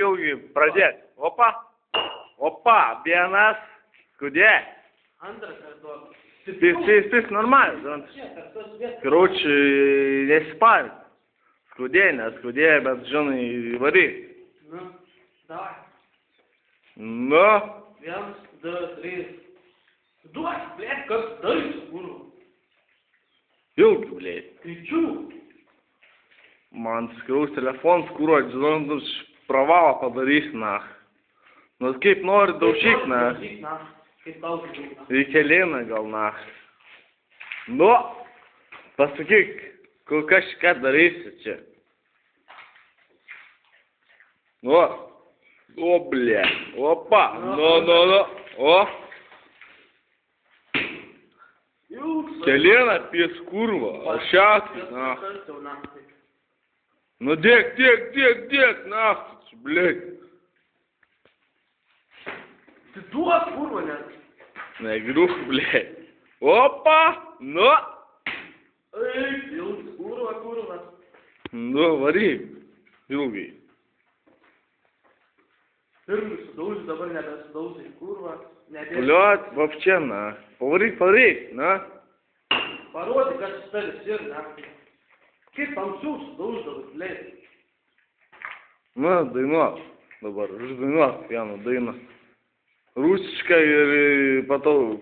ilgai pradėti. Opa. Opa, vienas. Skudė. Antras kartu. Спись нормально. Короче, не спать. Скудей, bet žinai, varyk. Nu, davai. Nu. 1, 2, 3. Duok, blėt, kas darai su kūru? Ilgi, blėt. Skaičių. Man skriaus telefon, skūruot, žinau, pravalą padarys, na. Nu, kaip nori daužyk, na. Kaip tau daužyk, na. Reikelina gal, na. Nu, pasakyk, kas ką darysi čia. Nu, o, blė, opa, nu, o. Kelina pies kurva, ašakai, na. Nu, dėk, naftas, blė. Tu duok kurva, net. Negriuk, blė. Opa, nu. Eik, ilgas kurva. Nu, varyk, ilgai. Pirmai sudaužai, dabar nebesudaužai kurva. Bliot, vapčia, na. Pavaryk, na. Parodyk, kas su tavęs ir, na. Kaip tamsiau sudauždavai, blėt. Na, dainuok. Dabar uždainuok vieną dainą. Rusišką ir patau